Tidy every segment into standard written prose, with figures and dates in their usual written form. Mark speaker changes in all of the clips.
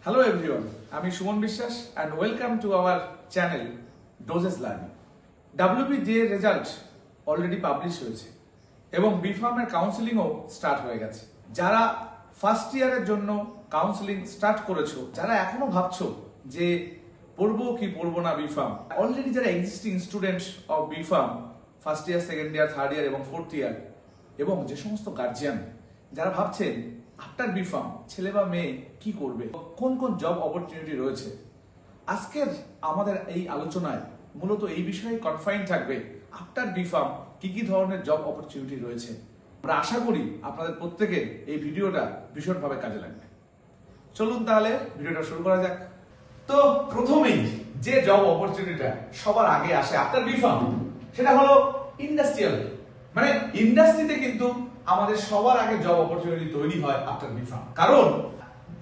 Speaker 1: Hello everyone, আমি সুমন বিশ্বাস and welcome to our channel Doses Learning. WBJ result already publish হয়েছে এবং বিফার্মের কাউন্সেলিংও start হয়ে গেছে। যারা ফার্স্ট ইয়ারের জন্য কাউন্সেলিং স্টার্ট করেছো, যারা এখনো ভাবছো যে পড়বো কি পড়বো না বিফার্ম, অলরেডি যারা existing students of BPharm first year, second year, third year এবং ফোর্থ ইয়ার, এবং যে সমস্ত গার্জিয়ান যারা ভাবছেন আফটার বিফার্ম ছেলে বা মেয়ে কি করবে, কোন কোন জব অপরচুনিটি রয়েছে, আজকের আমাদের এই আলোচনায় মূলত এই বিষয়ে কনফাইন থাকবে আফটার বিফার্ম কি কি ধরনের জব অপরচুনিটি রয়েছে। আমরা আশা করি আপনাদের প্রত্যেকের এই ভিডিওটা ভীষণভাবে কাজে লাগবে। চলুন তাহলে ভিডিওটা শুরু করা যাক। তো প্রথমেই যে জব অপরচুনিটিটা সবার আগে আসে আফটার বিফার্ম, সেটা হলো ইন্ডাস্ট্রিয়াল। মানে ইন্ডাস্ট্রিতে কিন্তু আমাদের সবার আগে জব অপরচুনিটি তৈরি হয় আফটার বিফার্ম। কারণ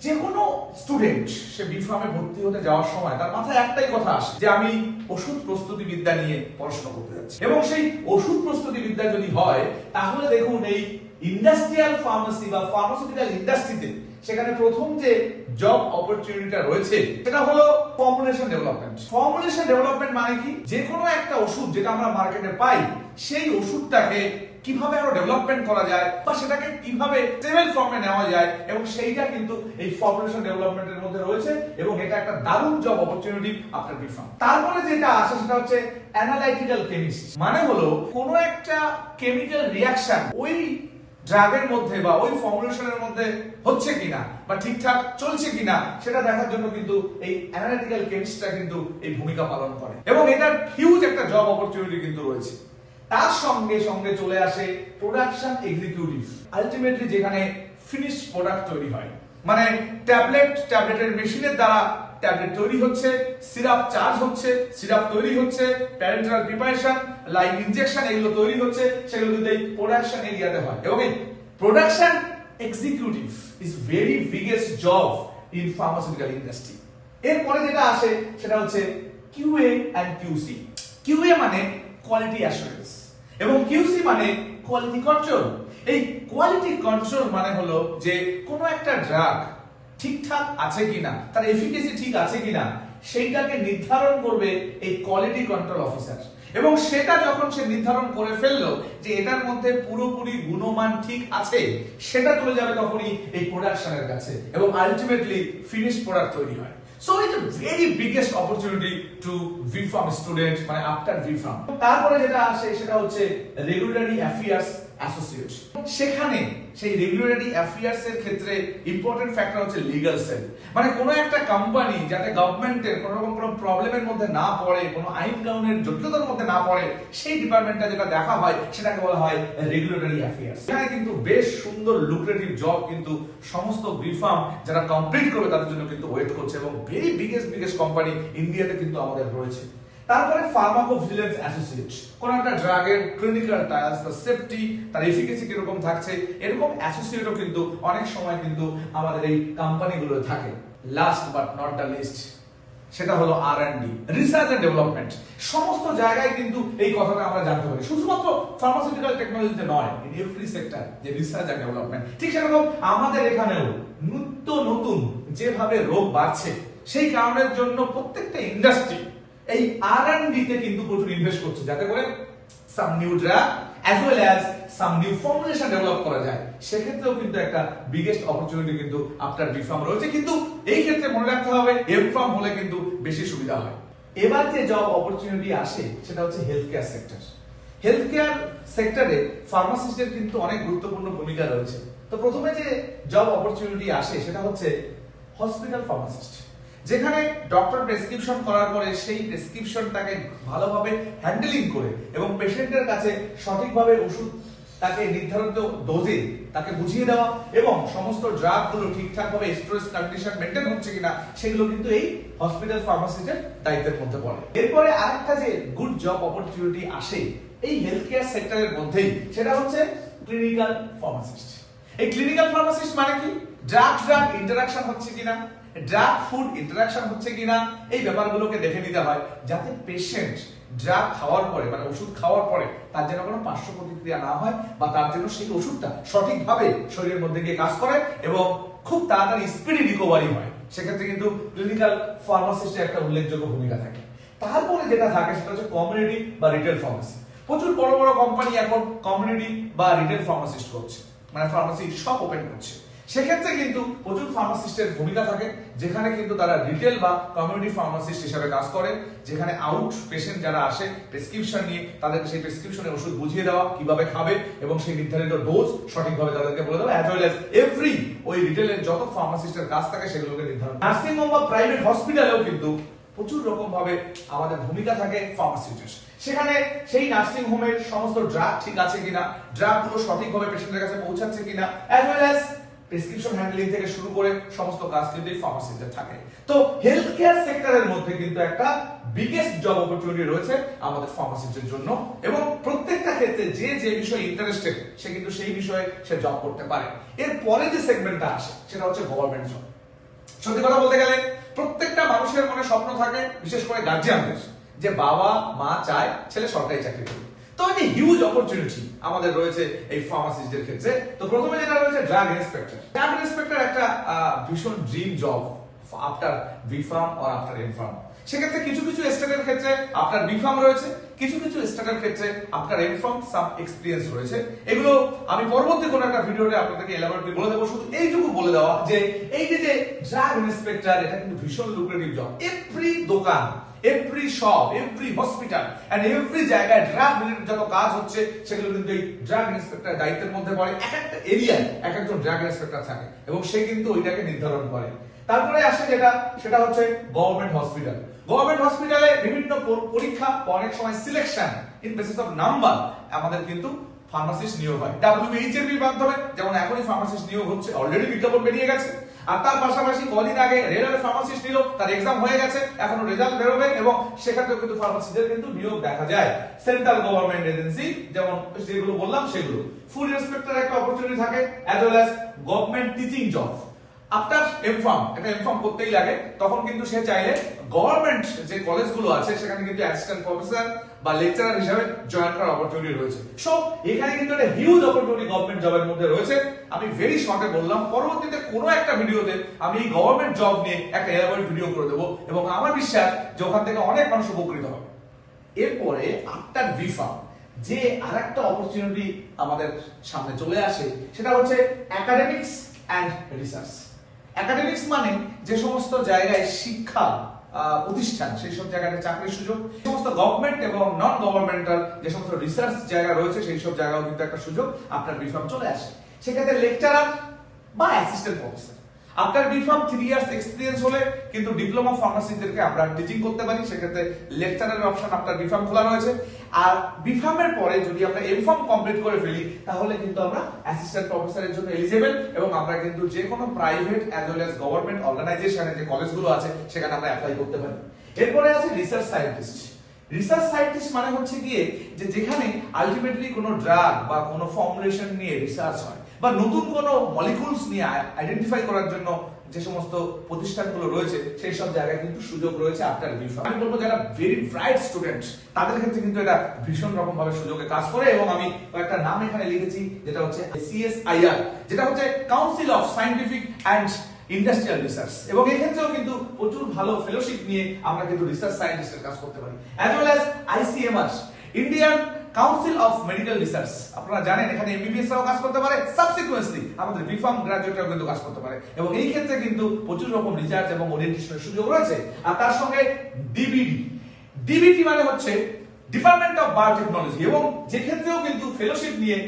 Speaker 1: যে কোনো স্টুডেন্ট সে বিফার্মে ভর্তি হতে যাওয়ার সময় তার মাথায় একটাই কথা আসে যে আমি ওষুধ প্রস্তুতি বিদ্যা নিয়ে পড়াশোনা করতে যাচ্ছি, এবং সেই ওষুধ প্রস্তুতি বিদ্যা যদি হয় তাহলে দেখুন এই ইন্ডাস্ট্রিয়াল ফার্মেসি বা ফার্মাসিউটিক্যাল ইন্ডাস্ট্রিতে সেখানে প্রথম যে জব অপরচুনিটিটা রয়েছে সেটা হলো ফর্মুলেশন ডেভেলপমেন্ট। ফর্মুলেশন ডেভেলপমেন্ট মানে কি, যে কোনো একটা ওষুধ যেটা আমরা মার্কেটে পাই সেই ওষুধটাকে কিভাবে আরো ডেভেলপমেন্ট করা যায় বা সেটাকে কিভাবে স্টেবল ফর্মে নেওয়া যায়, এবং সেইটা কিন্তু এই ফর্মুলেশন ডেভেলপমেন্টের মধ্যে রয়েছে এবং এটা একটা দারুণ জব অপরচুনিটি আফটার বিফার্ম। তারপরে যেটা আসে সেটা হচ্ছে অ্যানালাইটিক্যাল কেমিস্ট। মানে হলো কোনো একটা কেমিক্যাল রিঅ্যাকশন ওই ড্রাগের মধ্যে বা ওই ফর্মুলেশনের মধ্যে হচ্ছে কিনা বা ঠিকঠাক চলছে কিনা সেটা দেখার জন্য কিন্তু এই অ্যানালিটিক্যাল কেমিস্টটা কিন্তু এই ভূমিকা পালন করে, এবং এটার হিউজ একটা জব অপরচুনিটি কিন্তু রয়েছে। তার সঙ্গে সঙ্গে চলে আসে প্রোডাকশন এক্সিকিউটিভ। আলটিমেটলি যেখানে ফিনিশ প্রোডাক্ট তৈরি হয়, মানে ট্যাবলেটের মেশিনের দ্বারা ট্যাবলেট তৈরি হচ্ছে, সিরাপ চার্জ হচ্ছে, সিরাপ তৈরি হচ্ছে, প্যারেন্টাল প্রিপারেশন, লাইভ ইনজেকশন এগুলো তৈরি হচ্ছে, সেগুলো কিন্তু এই প্রোডাকশন এরিয়াতে হয়। এবং এই production executive is very biggest job in pharmaceutical industry. এরপরে যেটা আসে সেটা হচ্ছে কিউএ এন্ড কিউসি। কিউএ মানে কোয়ালিটি অ্যাসুরেন্স এবং কিউসি মানে কোয়ালিটি কন্ট্রোল। এই কোয়ালিটি কন্ট্রোল মানে হলো যে কোনো একটা ড্রাগ ঠিকঠাক আছে কিনা, তার এফিকেসি ঠিক আছে কিনা সেইটাকে নির্ধারণ করবে এই কোয়ালিটি কন্ট্রোল অফিসার, এবং সেটা যখন সে নির্ধারণ করে ফেললো যে এটার মধ্যে পুরোপুরি গুণমান ঠিক আছে, সেটা চলে যাবে তখনই এই প্রোডাকশনের কাছে এবং আলটিমেটলি ফিনিশ প্রোডাক্ট তৈরি হয়। So it's a very biggest opportunity to BPharm student মানে after BPharm। তারপরে যেটা আসে সেটা হচ্ছে রেগুলেটরি অ্যাফেয়ার্স অ্যাসোসিয়েট। সেখানে সেই রেগুলেটরি অ্যাফেয়ার্স এর ক্ষেত্রে ইম্পর্টেন্ট ফ্যাক্টর হচ্ছে লিগ্যাল সেল। মানে কোনো একটা কোম্পানি যাতে গভর্নমেন্টের কোনো রকম কোনো প্রবলেমের মধ্যে না পড়ে, কোনো আইন কানুনের জটিলতার মধ্যে না পড়ে, সেই ডিপার্টমেন্টটা যেটা দেখা হয় সেটাকে বলা হয় রেগুলেটরি অ্যাফেয়ার্স। এখানে কিন্তু বেশ সুন্দর লুক্রেটিভ জব কিন্তু সমস্ত BPharm যারা কমপ্লিট করবে তাদের জন্য কিন্তু ওয়েট করছে, এবং ভেরি বিগেস্ট কোম্পানি ইন্ডিয়াতে কিন্তু আমাদের রয়েছে। তারপরে ফার্মাকোভিজিলেন্স অ্যাসোসিয়েট, কোন একটা ড্রাগের ক্লিনিক্যাল ট্রায়ালস, তার সেফটি, তার এফিকেসি কিরকম থাকছে, এরকম অ্যাসোসিয়েটও কিন্তু অনেক সময় কিন্তু আমাদের এই কোম্পানিগুলো থাকে। Last but not the least সেটা হলো R&D, রিসার্চ এন্ড ডেভেলপমেন্ট। সমস্ত জায়গায় কিন্তু এই কথাটা আমরা জানতে পারি, শুধুমাত্র ফার্মাসিউটিক্যাল টেকনোলজিতে নয়, ইন এভরি সেক্টর যে রিসার্চ এন্ড ডেভেলপমেন্ট। ঠিক সেরকম আমাদের এখানেও নিত্য নতুন যেভাবে রোগ বাড়ছে, সেই কারণের জন্য প্রত্যেকটা ইন্ডাস্ট্রি এই R&D তে কিন্তু প্রচুর ইনভেস্ট করছে, যাতে করে some new drug as well as some new formulation develop করা যায়। সেক্ষেত্রেও কিন্তু একটা বিগেস্ট অপরচুনিটি কিন্তু আফটার BPharm রয়েছে, কিন্তু এই ক্ষেত্রে মনে রাখতে হবে MPharm হলে কিন্তু বেশি সুবিধা হয়। এবার যে জব অপরচুনিটি আসে সেটা হচ্ছে health care sector. Health care সেক্টরে ফার্মাসিস্টের কিন্তু অনেক গুরুত্বপূর্ণ ভূমিকা রয়েছে। তো প্রথমে যে জব অপরচুনিটি আসে সেটা হচ্ছে হসপিটাল ফার্মাসিস্ট, যেখানে ডক্টর প্রেসক্রিপশন করার পরে সেই প্রেসক্রিপশনটাকে ভালোভাবে হ্যান্ডেলিং করে এবং পেশেন্টের কাছে সঠিকভাবে ওষুধ তাকে নির্ধারিত ডোজে তাকে বুঝিয়ে দেওয়া, এবং সমস্ত ড্রাগগুলো ঠিকঠাকভাবে স্টোরেজ কন্ডিশন মেইনটেইন হচ্ছে কিনা সেগুলো কিন্তু এই হসপিটাল ফার্মাসিস্টের দায়িত্বের মধ্যে পড়ে। এরপরে আরেকটা যে গুড জব অপরচুনিটি আসে এই হেলথ কেয়ার সেক্টরের মধ্যেই, সেটা হচ্ছে ক্লিনিক্যাল ফার্মাসিস্ট। এই ক্লিনিক্যাল ফার্মাসিস্ট মানে কি, ড্রাগ ইন্টারাকশন হচ্ছে কিনা, ড্রাগ ফুড ইন্টারাকশন হচ্ছে কিনা, এই ব্যাপারগুলোকে দেখে নিতে হয়, যাতে পেশেন্ট ড্রাগ খাওয়ার পরে মানে ওষুধ খাওয়ার পরে তার যেন কোনো পার্শ্ব প্রতিক্রিয়া না হয়, বা তার জন্য সেই ওষুধটা সঠিকভাবে শরীরের মধ্যে গিয়ে কাজ করে এবং খুব তাড়াতাড়ি স্পিডি রিকভারি হয়। সেক্ষেত্রে কিন্তু ক্লিনিক্যাল ফার্মাসিস্টের একটা উল্লেখযোগ্য ভূমিকা থাকে। তারপরে যেটা থাকে সেটা হচ্ছে কমিউনিটি বা রিটেল ফার্মাসি। প্রচুর বড় বড় কোম্পানি এখন কমিউনিটি বা রিটেল ফার্মাসিস্ট করছে, মানে ফার্মাসি শপ ওপেন করছে। সেক্ষেত্রে কিন্তু প্রচুর ফার্মাসিস্টের ভূমিকা থাকে, যেখানে কিন্তু তারা রিটেল বা কমিউনিটি ফার্মাসিস্ট হিসেবে কাজ করে, যেখানে আউট পেশেন্ট যারা আসে প্রেসক্রিপশন নিয়ে তাদেরকে সেই প্রেসক্রিপশনের ওষুধ বুঝিয়ে দেওয়া, কিভাবে খাবে এবং সেই নির্ধারিত ডোজ সঠিকভাবে তাদেরকে বলে দেওয়া, অ্যাজ ওয়েল অ্যাজ এভরি ওই রিটেলের যত ফার্মাসিস্টের কাজ থাকে সেগুলোকে নির্ধারণ। নার্সিং হোম বা প্রাইভেট হসপিটালেও কিন্তু প্রচুর রকম ভাবে আমাদের ভূমিকা থাকে ফার্মাসিস্টের। সেখানে সেই নার্সিং হোমের সমস্ত ড্রাগ ঠিক আছে কিনা, ড্রাগ গুলো সঠিকভাবে পেশেন্টের কাছে পৌঁছাচ্ছে কিনা, as well as prescription handling থেকে শুরু করে সমস্ত কাজ কিন্তু এই ফার্মাসিস্টের থাকে। তো হেলথ কেয়ার সেক্টরের মধ্যে কিন্তু একটা বিগেস্ট জব অপরচুনিটি রয়েছে আমাদের ফার্মাসিস্টের জন্য, এবং প্রত্যেকটা ক্ষেত্রে যে যে বিষয়ে ইন্টারেস্টেড সে কিন্তু সেই বিষয়ে সে জব করতে পারে। এর পরে যে সেগমেন্টটা আসে সেটা হচ্ছে গভর্নমেন্ট জব। সত্যি কথা বলতে গেলে প্রত্যেকটা মানুষের মনে স্বপ্ন থাকে, বিশেষ করে গার্জিয়ানদের, যে বাবা মা চায় ছেলে সরকারি চাকরি করবে। তো এই হিউজ অপরচুনিটি আমাদের রয়েছে এই ফার্মাসিস্টদের ক্ষেত্রে। তো প্রথমে যেটা রয়েছে ড্রাগ ইন্সপেক্টর। ড্রাগ ইন্সপেক্টর একটা ভীষণ dream job after B Pharm or after M Pharm. সেক্ষেত্রে কিছু কিছু স্টেটের ক্ষেত্রে আফটার বিফার্ম রয়েছে, কিছু কিছু স্টেটের ক্ষেত্রে আফটার এমফার্ম সাম এক্সপেরিয়েন্স রয়েছে। এগুলো আমি পরবর্তী কোনো একটা ভিডিওতে আপনাদেরকে এলাবোরেটলি বলে দেবো। শুধু এইটুকু বলে দেওয়া যে এই যে ড্রাগ ইন্সপেক্টর, এটা কিন্তু ভীষণ লুক্রেটিভ জব। এভরি দোকান, every shop, every hospital and every জায়গায় ড্রাগ রিলেটেড যত কাজ হচ্ছে সেগুলো কিন্তু এই ড্রাগ ইন্সপেক্টর দায়িত্বের মধ্যে পড়ে। এক একটা এরিয়ায় এক একজন ড্রাগ ইন্সপেক্টর থাকে এবং সে কিন্তু ওইটাকে নির্ধারণ করে। তারপরে আসে সেটা হচ্ছে গভর্নমেন্ট হসপিটাল। গভর্নমেন্ট হসপিটালে বিভিন্ন পরীক্ষা, অনেক সময় selection in basis of number আমাদের কিন্তু ফার্মাসিস্ট নিয়োগ হয় WHR এর মাধ্যমে। যেমন এখনই ফার্মাসিস্ট নিয়োগ হচ্ছে, অলরেডি বিজ্ঞাপন বেরিয়ে গেছে। আর তার পাশাপাশি কদিন আগে রেলওয়ে ফার্মাসিস্ট নিল, তার এক্সাম হয়ে গেছে, এখনো রেজাল্ট বেরোবে, এবং সেখানেও কিন্তু ফার্মাসিস্টদের কিন্তু নিয়োগ দেখা যায় সেন্ট্রাল গভর্নমেন্ট এজেন্সি, যেমন যেগুলো বললাম সেগুলো। ফুড ইন্সপেক্টর একটা অপরচুনিটি থাকে, as well as government teaching job. After M Pharm, এটা এমফার্ম করতেই লাগে, তখন কিন্তু সে চাইলে গভর্নমেন্ট যে কলেজগুলো আছে সেখানে কিন্তু অ্যাসিস্ট্যান্ট প্রফেসর বা লেকচারার হিসেবে জয়েন করার অপরচুনিটি রয়েছে। সো এখানে কিন্তু একটা হিউজ অপরচুনিটি গভর্নমেন্ট জবের মধ্যে রয়েছে। আমি ভেরি শর্টে বললাম, পরবর্তীতে কোনো একটা ভিডিওতে আমি এই গভর্নমেন্ট জব নিয়ে একটা এলাবোরেট ভিডিও করে দেবো, এবং আমার বিশ্বাস যে ওখান থেকে অনেক মানুষ উপকৃত হবে। এরপরে আফটার বিফার্ম যে আরেকটা অপরচুনিটি আমাদের সামনে চলে আসে সেটা হচ্ছে একাডেমিক্স এন্ড রিসার্চ। একাডেমিক্স মানে যে সমস্ত জায়গায় শিক্ষা প্রতিষ্ঠান, সেই সব জায়গাতে চাকরির সুযোগ, সমস্ত গভর্নমেন্ট এবং নন গভর্নমেন্টাল যে সমস্ত রিসার্চ জায়গা রয়েছে সেই সব জায়গাও কিন্তু একটা সুযোগ আফটার বিফার্ম চলে আসে। সেক্ষেত্রে লেকচারার বা assistant professor. After BPharm 3 years experience হলে কিন্তু ডিপ্লোমা ফার্মাসিস্টদেরকে আমরা টিচিং করতে পারি, সেক্ষেত্রে লেকচারারের অপশন আফটার বিফার্ম খোলা রয়েছে। আর বিফার্মের পরে যদি আমরা এমফার্ম কমপ্লিট করে ফেলি তাহলে কিন্তু আমরা অ্যাসিস্ট্যান্ট প্রফেসরের জন্য এলিজিবল, এবং আমরা কিন্তু যে কোনো private as well as government অর্গানাইজেশনে যে কলেজগুলো আছে সেখানে আমরা অ্যাপ্লাই করতে পারি। এরপরে আছে রিসার্চ সায়েন্টিস্ট। রিসার্চ সায়েন্টিস্ট মানে হচ্ছে গিয়ে যেখানে আলটিমেটলি কোনো ড্রাগ বা কোনো ফর্মুলেশন নিয়ে রিসার্চ হয়, বা নতুন কোনো মলিকুলস নিয়ে আইডেন্টিফাই করার জন্য যে সমস্ত প্রতিষ্ঠানগুলো রয়েছে সেই সব জায়গায় কিন্তু সুযোগ রয়েছে আফটার বিফার্ম। আমি বলবো যারা ভেরি ব্রাইট স্টুডেন্ট তাদের ক্ষেত্রে কিন্তু এটা ভীষণ রকম ভাবে সুযোগে কাজ করে, এবং আমি কয়েকটা নাম এখানে লিখেছি, যেটা হচ্ছে CSIR, যেটা হচ্ছে council of scientific and industrial research, এবং এই ক্ষেত্রেও কিন্তু প্রচুর ভালো ফেলোশিপ নিয়ে আমরা কিন্তু রিসার্চ সায়েন্টিস্টের কাজ করতে পারি। As well as ICMR, Indian council of medical research. আপনারা জানেন এখানে MBBS রাও কাজ করতে পারে, সাবসিকুয়েন্টলি আমাদের বিফার্ম গ্রাজুয়েটরাও কিন্তু কাজ করতে পারে, এবং এই ক্ষেত্রে কিন্তু প্রচুর রকম রিসার্চ এবং ওরিয়েন্টেশনের সুযোগ রয়েছে। আর তার সঙ্গে DBT মানে হচ্ছে ডিপার্টমেন্ট অফ বায়োটেকনোলজি, এবং যে ক্ষেত্রেও কিন্তু ফেলোশিপ নিয়ে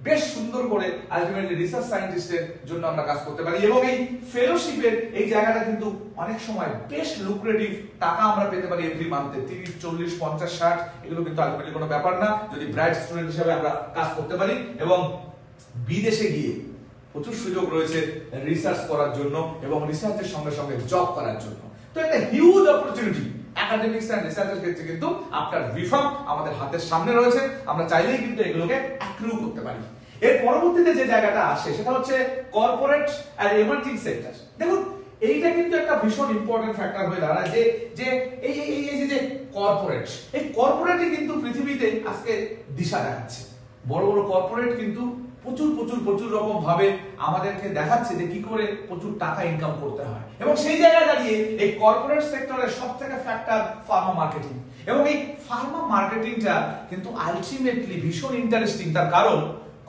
Speaker 1: বেশ সুন্দর করে আলটিমেটলি রিসার্চ সায়েন্টিস্টের জন্য আমরা কাজ করতে পারি, এবং এই ফেলোশিপের এই জায়গাটা কিন্তু অনেক সময় বেশ লুক্রেটিভ টাকা আমরা পেতে পারি এভরি মান্থে 30, 40, 50, 60। এগুলো কিন্তু আলটিমেটলি কোনো ব্যাপার না যদি ব্রাইট স্টুডেন্ট হিসেবে আমরা কাজ করতে পারি, এবং বিদেশে গিয়ে প্রচুর সুযোগ রয়েছে রিসার্চ করার জন্য এবং রিসার্চের সঙ্গে সঙ্গে জব করার জন্য। তো একটা হিউজ অপরচুনিটি একাডেমিক্স এন্ড রিসার্চের ক্ষেত্রে কিন্তু আফটার বিফার্ম আমাদের হাতের সামনে রয়েছে, আমরা চাইলেই কিন্তু এগুলোকে অ্যাক্রু করতে পারি। এর পরবর্তীতে যে জায়গাটা আসে সেটা হচ্ছে কর্পোরেট আর এমার্জিং সেক্টর। দেখুন এইটা কিন্তু একটা ভীষণ ইম্পর্টেন্ট ফ্যাক্টর হয়ে দাঁড়ায় যে এই যে কর্পোরেট, এই কর্পোরেটই কিন্তু পৃথিবীতে আজকে দিশা দেখাচ্ছে। বড় বড় কর্পোরেট কিন্তু প্রচুর প্রচুর প্রচুর রকম ভাবে আমাদেরকে দেখাচ্ছে যে কি করে প্রচুর টাকা ইনকাম করতে হয়। এবং সেই জায়গায় দাঁড়িয়ে এই কর্পোরেট সেক্টরের সবথেকে ফ্যাক্টর ফার্মা মার্কেটিং। এবং এই ফার্মা মার্কেটিংটা কিন্তু আলটিমেটলি ভীষণ ইন্টারেস্টিং। তার কারণ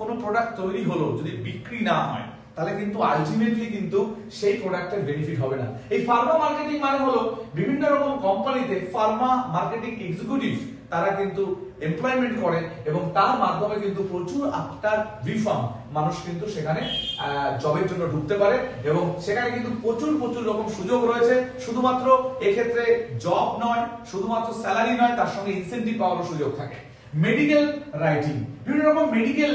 Speaker 1: কোনো প্রোডাক্ট তৈরি হলো যদি বিক্রি না হয় তাহলে কিন্তু আলটিমেটলি কিন্তু সেই প্রোডাক্টের বেনিফিট হবে না। এই ফার্মা মার্কেটিং মানে হলো বিভিন্ন রকম কোম্পানিতে ফার্মা মার্কেটিং এক্সিকিউটিভ তারা কিন্তু এমপ্লয়মেন্ট করে এবং তার মাধ্যমে কিন্তু প্রচুর আফটার রিফার্ম মানুষ কিন্তু সেখানে জবের জন্য ঢুকতে পারে এবং সেখানে কিন্তু প্রচুর প্রচুর রকম সুযোগ রয়েছে। শুধুমাত্র এক্ষেত্রে জব নয়, শুধুমাত্র স্যালারি নয়, তার সঙ্গে ইনসেন্টিভ পাওয়ারও সুযোগ থাকে। মেডিকেল রাইটিং, বিভিন্ন রকম মেডিকেল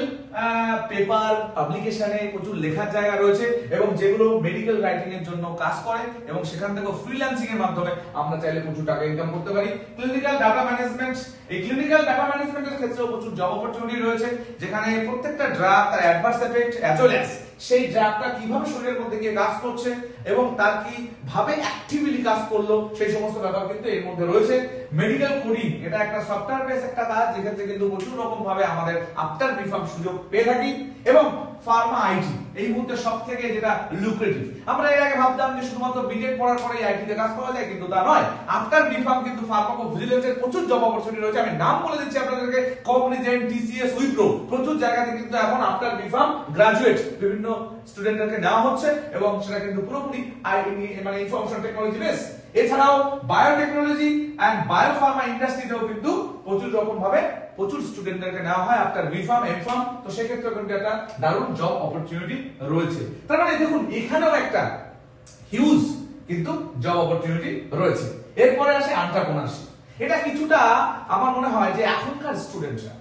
Speaker 1: পেপার পাবলিকেশনে প্রচুর লেখার জায়গা রয়েছে এবং যেগুলো মেডিকেল রাইটিং এর জন্য কাজ করে এবং সেখান থেকে ফ্রিল্যান্সিং এর মাধ্যমে আমরা চাইলে প্রচুর টাকা ইনকাম করতে পারি। ক্লিনিক্যাল ডাটা ম্যানেজমেন্ট, এই ক্লিনিক্যাল ডাটা ম্যানেজমেন্টের ক্ষেত্রেও প্রচুর জব অপরচুনিটি রয়েছে, যেখানে প্রত্যেকটা ড্রাগ তার adverse effect as well as সেই ড্রাগটা কিভাবে শরীরের মধ্যে গিয়ে কাজ করছে এবং তার কি ভাবে অ্যাক্টিভলি কাজ করলো সেই সমস্ত ব্যাপার কিন্তু এর মধ্যে রয়েছে। মেডিকেল কোডিং, এটা একটা সফটওয়্যার বেস একটা কাজ, যেক্ষেত্রে কিন্তু প্রচুর রকম ভাবে আমাদের আফটার রিফার্ম সুযোগ পেয়ে থাকি। এবং ফার্মা আইটি এই মুহূর্তে সবথেকে যেটা লুক্রেটিভ। আমরা এর আগে ভাবতাম যে শুধুমাত্র বিটেক পড়ার পরে আইটি তে কাজ পাওয়া যায়, কিন্তু তা নয়। আফটার রিফার্ম কিন্তু ফার্মাকোভিজিলেন্সের প্রচুর জব অপরচুনিটি রয়েছে। আমি নাম বলে দিচ্ছি আপনাদেরকে, কগনিজেন্ট, টিসিএস, উইপ্রো, প্রচুর জায়গাতে কিন্তু এখন আফটার রিফার্ম গ্রাজুয়েট বিভিন্ন স্টুডেন্টদেরকে নেওয়া হচ্ছে এবং সেটা কিন্তু পুরোপুরি মানে ইনফরমেশন টেকনোলজি বেস। এছাড়াও বায়োটেকনোলজি এন্ড বায়োফার্মা ইন্ডাস্ট্রিতেও কিন্তু প্রচুর রকম ভাবে প্রচুর স্টুডেন্টদেরকে নেওয়া হয় আফটার বিফার্ম এমফার্ম, তো সেক্ষেত্রে কিন্তু একটা দারুণ জব অপরচুনিটি রয়েছে। তার মানে দেখুন এখানেও একটা হিউজ কিন্তু জব অপরচুনিটি রয়েছে। এরপরে আসে এন্টারপ্রেনারশিপ। এটা কিছুটা আমার মনে হয় যে এখনকার স্টুডেন্টরা,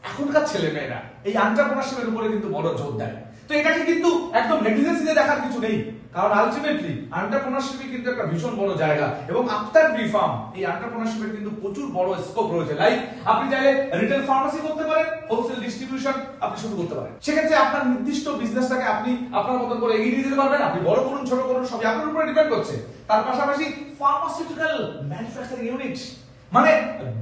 Speaker 1: এখনকার ছেলেমেয়েরা এই এন্টারপ্রেনারশিপের উপরে কিন্তু বড় জোর দেয়। তো এটাকে কিন্তু একদম নেগলিজেন্সিতে দেখার কিছু নেই, কারণ আলটিমেটলি এন্টারপ্রেনারশিপে কিন্তু একটা ভীষণ বড় জায়গা এবং আফটার রিফার্ম এই এন্টারপ্রেনারশিপের কিন্তু প্রচুর বড় স্কোপ রয়েছে। লাইক আপনি চাইলে রিটেল ফার্মেসি করতে পারেন, হোলসেল ডিস্ট্রিবিউশন আপনি শুরু করতে পারেন। সেক্ষেত্রে আপনার নির্দিষ্ট বিজনেসটাকে আপনি আপনার মতন করে এগিয়ে নিয়ে যেতে পারবেন। আপনি বড় করুন ছোট করুন সবই আপনার উপরে ডিপেন্ড করছে। তার পাশাপাশি ফার্মাসিউটিক্যাল ম্যানুফ্যাকচারিং ইউনিট মানে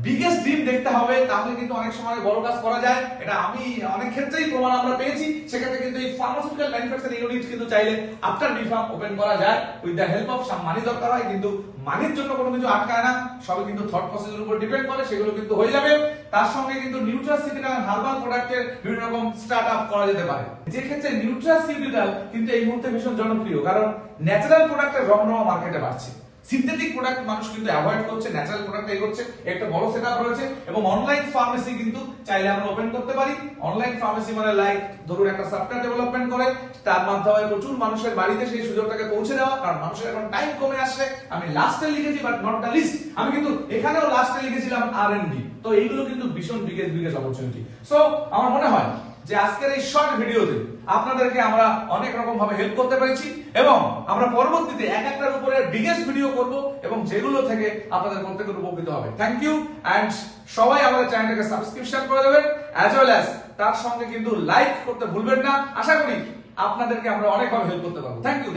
Speaker 1: বিগেস্ট ড্রিম দেখতে হবে, তাহলে কিন্তু অনেক সময় বড় কাজ করা যায়। এটা আমি অনেক ক্ষেত্রেই প্রমাণ আমরা পেয়েছি। সেক্ষেত্রে কিন্তু এই ফার্মাসিউটিক্যাল ম্যানুফ্যাকচারিং ইউনিট কিন্তু চাইলে আফটার রিফার্ম ওপেন করা যায়। With the help of some money দরকার হয়, কিন্তু মানির জন্য কোনো কিছু আটকায় না, সবই কিন্তু থট প্রসেসের উপর ডিপেন্ড করে, সেগুলো কিন্তু হয়ে যাবে। তার সঙ্গে কিন্তু নিউট্রাসিউটিক্যাল হার্বাল প্রোডাক্টের বিভিন্ন রকম স্টার্টআপ করা যেতে পারে, যে ক্ষেত্রে নিউট্রাসিউটিক্যাল কিন্তু এই মুহূর্তে ভীষণ জনপ্রিয়, কারণ ন্যাচারাল প্রোডাক্টের রমরমা মার্কেটে বাড়ছে। সিনথেটিক প্রোডাক্ট মানুষ কিন্তু অ্যাভয়েড করছে, ন্যাচারাল প্রোডাক্ট এগোচ্ছে। একটা বড় সেটআপ রয়েছে এবং অনলাইন ফার্মেসি কিন্তু চাইলে আমরা ওপেন করতে পারি। অনলাইন ফার্মেসি মানে লাইক ধরুন একটা সফটওয়্যার ডেভেলপমেন্ট করে তার মাধ্যমে প্রচুর মানুষের বাড়িতে সেই সুযোগটাকে পৌঁছে দেওয়া, কারণ মানুষের এখন টাইম কমে আসছে। আমি লাস্টে লিখেছি বাট নট দ্য লিস্ট, আমি কিন্তু এখানেও লাস্টে লিখেছিলাম R&D। তো এইগুলো কিন্তু ভীষণ বিগেস্ট অপরচুনিটি। সো আমার মনে হয় যে আজকের এই শর্ট ভিডিওতে আপনাদেরকে আমরা অনেক রকম ভাবে হেল্প করতে পেরেছি এবং আমরা পরবর্তীতে এক একটার উপরে বিগেস্ট ভিডিও করব এবং যেগুলো থেকে আপনাদের প্রত্যেকের উপকৃত হবে। থ্যাংক ইউ এন্ড সবাই আমাদের চ্যানেলটাকে সাবস্ক্রিপশন করে দেবেন, অ্যাজ ওয়েল অ্যাজ তার সঙ্গে কিন্তু লাইক করতে ভুলবেন না। আশা করি আপনাদেরকে আমরা অনেকভাবে হেল্প করতে পারবো। Thank you.